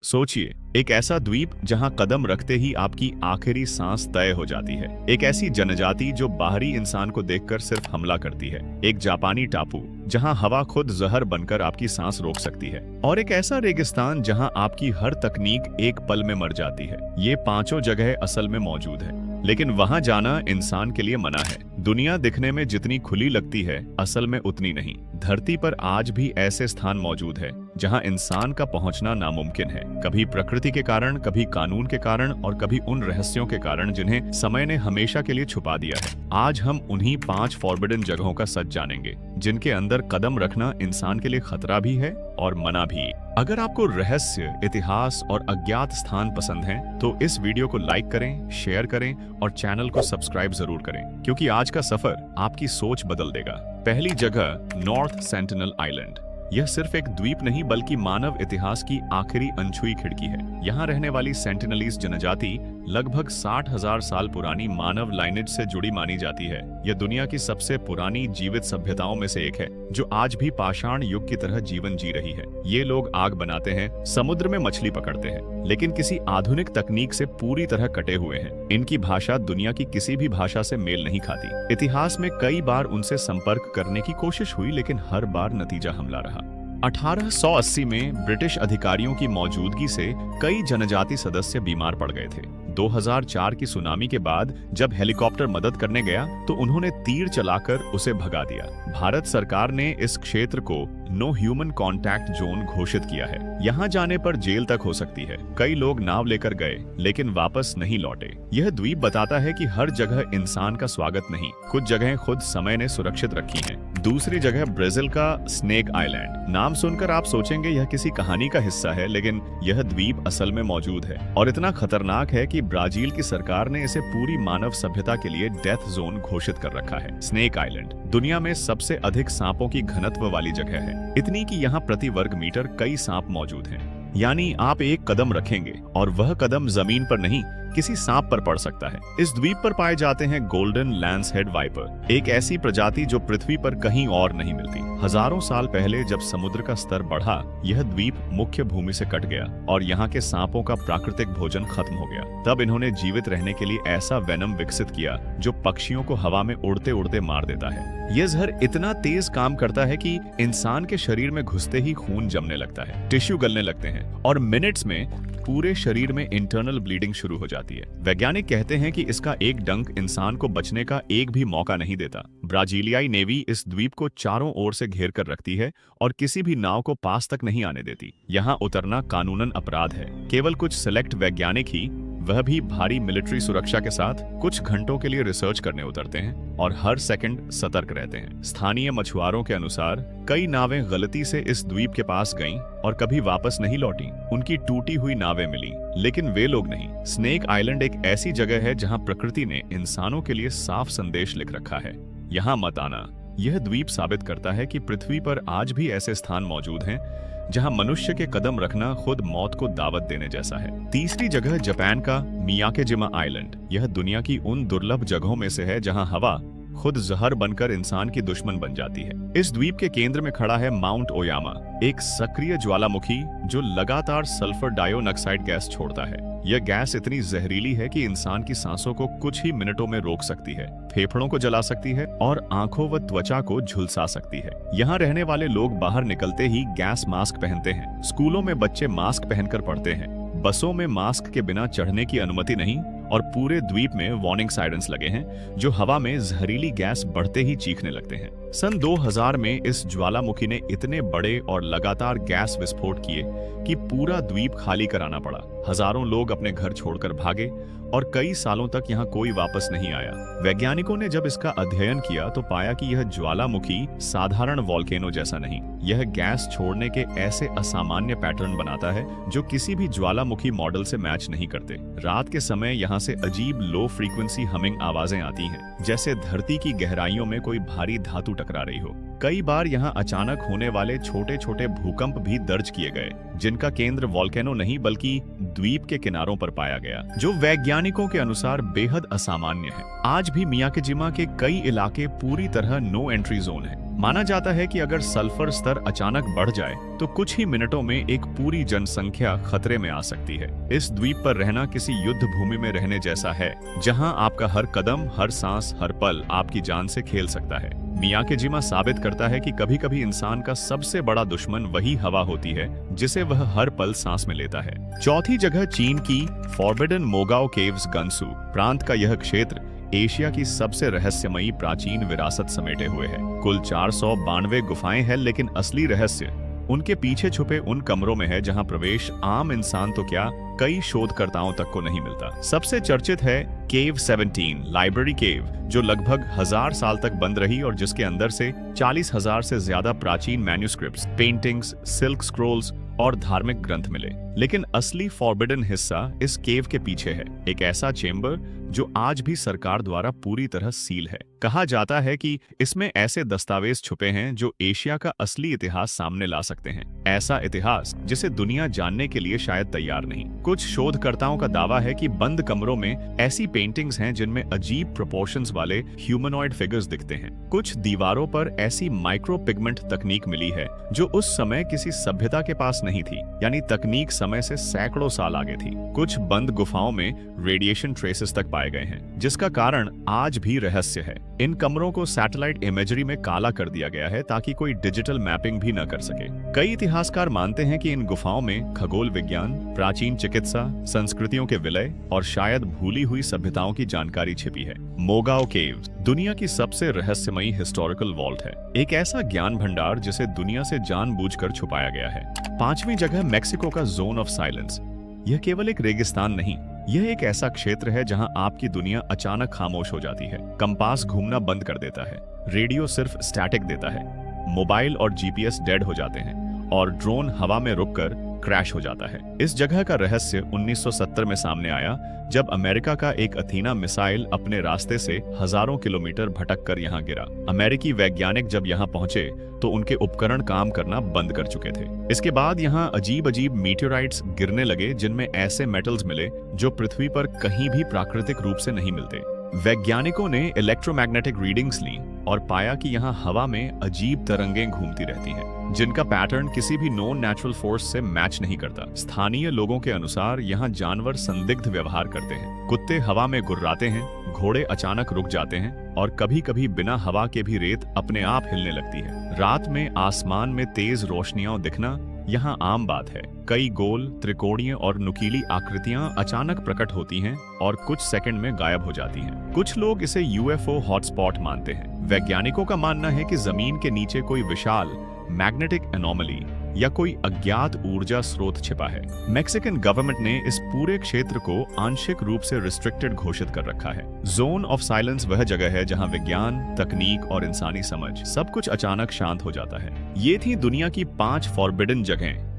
सोचिए, एक ऐसा द्वीप जहां कदम रखते ही आपकी आखिरी सांस तय हो जाती है। एक ऐसी जनजाति जो बाहरी इंसान को देखकर सिर्फ हमला करती है। एक जापानी टापू जहां हवा खुद जहर बनकर आपकी सांस रोक सकती है। और एक ऐसा रेगिस्तान जहां आपकी हर तकनीक एक पल में मर जाती है। ये पांचों जगह असल में मौजूद है, लेकिन वहां जाना इंसान के लिए मना है। दुनिया दिखने में जितनी खुली लगती है, असल में उतनी नहीं। धरती पर आज भी ऐसे स्थान मौजूद है जहां इंसान का पहुंचना नामुमकिन है। कभी प्रकृति के कारण, कभी कानून के कारण और कभी उन रहस्यों के कारण जिन्हें समय ने हमेशा के लिए छुपा दिया है। आज हम उन्हीं 5 फॉरबिडन जगहों का सच जानेंगे, जिनके अंदर कदम रखना इंसान के लिए खतरा भी है और मना भी। अगर आपको रहस्य, इतिहास और अज्ञात स्थान पसंद हैं, तो इस वीडियो को लाइक करें, शेयर करें और चैनल को सब्सक्राइब जरूर करें, क्योंकि आज का सफर आपकी सोच बदल देगा। पहली जगह, नॉर्थ सेंटिनल आइलैंड। यह सिर्फ एक द्वीप नहीं बल्कि मानव इतिहास की आखिरी अनछुई खिड़की है। यहाँ रहने वाली सेंटिनलीज जनजाति लगभग 60,000 साल पुरानी मानव लाइनेज से जुड़ी मानी जाती है। यह दुनिया की सबसे पुरानी जीवित सभ्यताओं में से एक है, जो आज भी पाषाण युग की तरह जीवन जी रही है। ये लोग आग बनाते हैं, समुद्र में मछली पकड़ते हैं, लेकिन किसी आधुनिक तकनीक से पूरी तरह कटे हुए हैं। इनकी भाषा दुनिया की किसी भी भाषा से मेल नहीं खाती। इतिहास में कई बार उनसे संपर्क करने की कोशिश हुई, लेकिन हर बार नतीजा हमला रहा। 1880 में ब्रिटिश अधिकारियों की मौजूदगी से कई जनजाति सदस्य बीमार पड़ गए थे। 2004 की सुनामी के बाद जब हेलीकॉप्टर मदद करने गया तो उन्होंने तीर चलाकर उसे भगा दिया। भारत सरकार ने इस क्षेत्र को नो ह्यूमन कॉन्टैक्ट जोन घोषित किया है। यहाँ जाने पर जेल तक हो सकती है। कई लोग नाव लेकर गए, लेकिन वापस नहीं लौटे। यह द्वीप बताता है कि हर जगह इंसान का स्वागत नहीं, कुछ जगह खुद समय ने सुरक्षित रखी हैं। दूसरी जगह, ब्राजील का स्नेक आइलैंड। नाम सुनकर आप सोचेंगे यह किसी कहानी का हिस्सा है, लेकिन यह द्वीप असल में मौजूद है और इतना खतरनाक है कि ब्राजील की सरकार ने इसे पूरी मानव सभ्यता के लिए डेथ जोन घोषित कर रखा है। स्नेक आइलैंड दुनिया में सबसे अधिक सांपों की घनत्व वाली जगह है, इतनी कि यहाँ प्रति वर्ग मीटर कई सांप मौजूद हैं। यानी आप एक कदम रखेंगे और वह कदम जमीन पर नहीं, किसी सांप पर पड़ सकता है। इस द्वीप पर पाए जाते हैं गोल्डन लैंसहेड वाइपर, एक ऐसी प्रजाति जो पृथ्वी पर कहीं और नहीं मिलती। हजारों साल पहले जब समुद्र का स्तर बढ़ा, यह द्वीप मुख्य भूमि से कट गया और यहाँ के सांपों का प्राकृतिक भोजन खत्म हो गया। तब इन्होंने जीवित रहने के लिए ऐसा वेनम विकसित किया जो पक्षियों को हवा में उड़ते उड़ते मार देता है। यह जहर इतना तेज काम करता है कि इंसान के शरीर में घुसते ही खून जमने लगता है, टिश्यू गलने लगते हैं और मिनट्स में पूरे शरीर में इंटरनल ब्लीडिंग शुरू हो जाती है। वैज्ञानिक कहते हैं कि इसका एक डंक इंसान को बचने का एक भी मौका नहीं देता। ब्राजीलियाई नेवी इस द्वीप को चारों ओर से घेर कर रखती है और किसी भी नाव को पास तक नहीं आने देती। यहाँ उतरना कानूनन अपराध है। केवल कुछ सिलेक्ट वैज्ञानिक ही, वह भी भारी मिलिट्री सुरक्षा के साथ, कुछ घंटों के लिए रिसर्च करने उतरते हैं और हर सेकंड सतर्क रहते हैं। स्थानीय मछुआरों के अनुसार कई नावें गलती से इस द्वीप के पास गईं और कभी वापस नहीं लौटी। उनकी टूटी हुई नावें मिली, लेकिन वे लोग नहीं। स्नेक आइलैंड एक ऐसी जगह है जहां प्रकृति ने इंसानों के लिए साफ संदेश लिख रखा है, यहाँ मत आना। यह द्वीप साबित करता है कि पृथ्वी पर आज भी ऐसे स्थान मौजूद हैं जहां मनुष्य के कदम रखना खुद मौत को दावत देने जैसा है। तीसरी जगह, जापान का मियाकेजिमा आइलैंड। यह दुनिया की उन दुर्लभ जगहों में से है जहां हवा खुद जहर बनकर इंसान की दुश्मन बन जाती है। इस द्वीप के केंद्र में खड़ा है माउंट ओयामा, एक सक्रिय ज्वालामुखी जो लगातार सल्फर डाइऑक्साइड गैस छोड़ता है। यह गैस इतनी जहरीली है कि इंसान की सांसों को कुछ ही मिनटों में रोक सकती है, फेफड़ों को जला सकती है और आंखों व त्वचा को झुलसा सकती है। यहाँ रहने वाले लोग बाहर निकलते ही गैस मास्क पहनते हैं। स्कूलों में बच्चे मास्क पहनकर पढ़ते हैं। बसों में मास्क के बिना चढ़ने की अनुमति नहीं और पूरे द्वीप में वार्निंग साइरेंस लगे हैं जो हवा में जहरीली गैस बढ़ते ही चीखने लगते हैं। सन 2000 में इस ज्वालामुखी ने इतने बड़े और लगातार गैस विस्फोट किए कि पूरा द्वीप खाली कराना पड़ा। हजारों लोग अपने घर छोड़कर भागे और कई सालों तक यहाँ कोई वापस नहीं आया। वैज्ञानिकों ने जब इसका अध्ययन किया तो पाया कि यह ज्वालामुखी साधारण वॉल्केनो जैसा नहीं, यह गैस छोड़ने के ऐसे असामान्य पैटर्न बनाता है जो किसी भी ज्वालामुखी मॉडल से मैच नहीं करते। रात के समय यहाँ से अजीब लो फ्रीक्वेंसी हमिंग आवाजें आती हैं, जैसे धरती की गहराइयों में कोई भारी धातु टकरा रही हो। कई बार यहाँ अचानक होने वाले छोटे छोटे भूकंप भी दर्ज किए गए, जिनका केंद्र वॉल्केनो नहीं बल्कि द्वीप के किनारों पर पाया गया, जो वैज्ञानिकों के अनुसार बेहद असामान्य है। आज भी मियाकेजिमा के कई इलाके पूरी तरह नो एंट्री जोन है। माना जाता है कि अगर सल्फर स्तर अचानक बढ़ जाए तो कुछ ही मिनटों में एक पूरी जनसंख्या खतरे में आ सकती है। इस द्वीप पर रहना किसी युद्ध भूमि में रहने जैसा है, जहां आपका हर कदम, हर सांस, हर पल आपकी जान से खेल सकता है। मियाकेजिमा साबित करता है कि कभी-कभी इंसान का सबसे बड़ा दुश्मन वही हवा होती है जिसे वह हर पल सांस में लेता है। चौथी जगह चीन की फॉरबिडन मोगाओ केव्स गंसू प्रांत का यह क्षेत्र एशिया की सबसे रहस्यमयी प्राचीन विरासत समेटे हुए है। कुल 492 गुफाएं हैं, लेकिन असली रहस्य उनके पीछे छुपे उन कमरों में है जहां प्रवेश आम इंसान तो क्या, कई शोधकर्ताओं तक को नहीं मिलता। सबसे चर्चित है केव 17 लाइब्रेरी केव, जो लगभग 1000 साल तक बंद रही और जिसके अंदर से 40,000 से ज्यादा प्राचीन मैन्युस्क्रिप्ट्स, पेंटिंग्स, सिल्क स्क्रोल्स और धार्मिक ग्रंथ मिले। लेकिन असली फॉरबिडन हिस्सा इस केव के पीछे है, एक ऐसा चेंबर जो आज भी सरकार द्वारा पूरी तरह सील है। कहा जाता है कि इसमें ऐसे दस्तावेज छुपे हैं जो एशिया का असली इतिहास सामने ला सकते हैं, ऐसा इतिहास जिसे दुनिया जानने के लिए शायद तैयार नहीं। कुछ शोधकर्ताओं का दावा है कि बंद कमरों में ऐसी पेंटिंग्स हैं जिनमें अजीब प्रोपोर्शंस वाले ह्यूमनॉइड फिगर्स दिखते हैं। कुछ दीवारों पर ऐसी माइक्रो पिगमेंट तकनीक मिली है जो उस समय किसी सभ्यता के पास नहीं थी, यानी तकनीक समय से सैकड़ों साल आगे थी। कुछ बंद गुफाओं में रेडिएशन ट्रेसेस तक पाए गए हैं, जिसका कारण आज भी रहस्य है। इन कमरों को सैटेलाइट इमेजरी में काला कर दिया गया है ताकि कोई डिजिटल मैपिंग भी न कर सके। कई इतिहासकार मानते हैं कि इन गुफाओं में खगोल विज्ञान, प्राचीन चिकित्सा, संस्कृतियों के विलय और शायद भूली हुई सभ्यताओं की जानकारी छिपी है। मोगाओ केव्स दुनिया की सबसे रहस्यमयी हिस्टोरिकल वॉल्ट है, एक ऐसा ज्ञान भंडार जिसे दुनिया से जानबूझकर छुपाया गया है। पांचवी जगह मेक्सिको का जोन ऑफ साइलेंस। यह केवल एक रेगिस्तान नहीं, यह एक ऐसा क्षेत्र है जहां आपकी दुनिया अचानक खामोश हो जाती है। कंपास घूमना बंद कर देता है, रेडियो सिर्फ स्टैटिक देता है, मोबाइल और जीपीएस डेड हो जाते हैं और ड्रोन हवा में रुककर क्रैश हो जाता है। इस जगह का रहस्य 1970 में सामने आया जब अमेरिका का एक अथीना मिसाइल अपने रास्ते से हजारों किलोमीटर भटककर यहां गिरा। अमेरिकी वैज्ञानिक जब यहां पहुंचे तो उनके उपकरण काम करना बंद कर चुके थे। इसके बाद यहां अजीब अजीब मीटियोराइट्स गिरने लगे जिनमें ऐसे मेटल्स मिले जो पृथ्वी पर कहीं भी प्राकृतिक रूप से नहीं मिलते। वैज्ञानिकों ने इलेक्ट्रोमैग्नेटिक रीडिंग्स ली और पाया कि यहाँ हवा में अजीब तरंगें घूमती रहती हैं, जिनका पैटर्न किसी भी नॉन नेचुरल फोर्स से मैच नहीं करता। स्थानीय लोगों के अनुसार यहाँ जानवर संदिग्ध व्यवहार करते हैं। कुत्ते हवा में गुर्राते हैं, घोड़े अचानक रुक जाते हैं और कभी-कभी बिना हवा के भी रेत अपने आप हिलने लगती है। रात में आसमान में तेज रोशनियां दिखना यहाँ आम बात है। कई गोल, त्रिकोणीय और नुकीली आकृतियां अचानक प्रकट होती हैं और कुछ सेकंड में गायब हो जाती हैं। कुछ लोग इसे यूएफओ हॉटस्पॉट मानते हैं। वैज्ञानिकों का मानना है कि जमीन के नीचे कोई विशाल मैग्नेटिक एनोमली या कोई अज्ञात ऊर्जा स्रोत छिपा है। मैक्सिकन गवर्नमेंट ने इस पूरे क्षेत्र को आंशिक रूप से रिस्ट्रिक्टेड घोषित कर रखा है। जोन ऑफ साइलेंस वह जगह है जहां विज्ञान, तकनीक और इंसानी समझ सब कुछ अचानक शांत हो जाता है। ये थी दुनिया की 5 फॉरबिडन जगहें,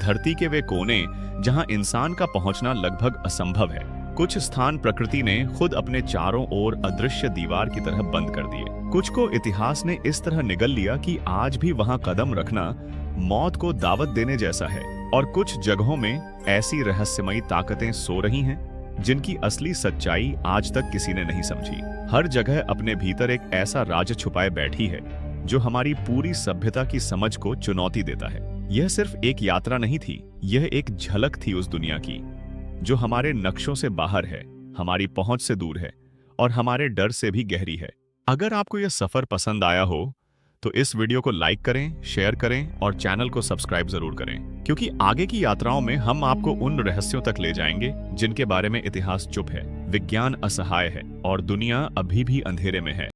धरती के वे कोने जहां इंसान का पहुंचना लगभग असंभव है। कुछ स्थान प्रकृति ने खुद अपने चारों ओर अदृश्य दीवार की तरह बंद कर दिए। कुछ को इतिहास ने इस तरह निगल लिया कि आज भी वहां कदम रखना मौत को दावत देने जैसा है। और कुछ जगहों में ऐसी रहस्यमयी ताकतें सो रही हैं जिनकी असली सच्चाई आज तक किसी ने नहीं समझी। हर जगह अपने भीतर एक ऐसा राज छुपाए बैठी है जो हमारी पूरी सभ्यता की समझ को चुनौती देता है। यह सिर्फ एक यात्रा नहीं थी, यह एक झलक थी उस दुनिया की जो हमारे नक्शों से बाहर है, हमारी पहुंच से दूर है और हमारे डर से भी गहरी है। अगर आपको यह सफर पसंद आया हो तो इस वीडियो को लाइक करें, शेयर करें और चैनल को सब्सक्राइब जरूर करें, क्योंकि आगे की यात्राओं में हम आपको उन रहस्यों तक ले जाएंगे जिनके बारे में इतिहास चुप है, विज्ञान असहाय है और दुनिया अभी भी अंधेरे में है।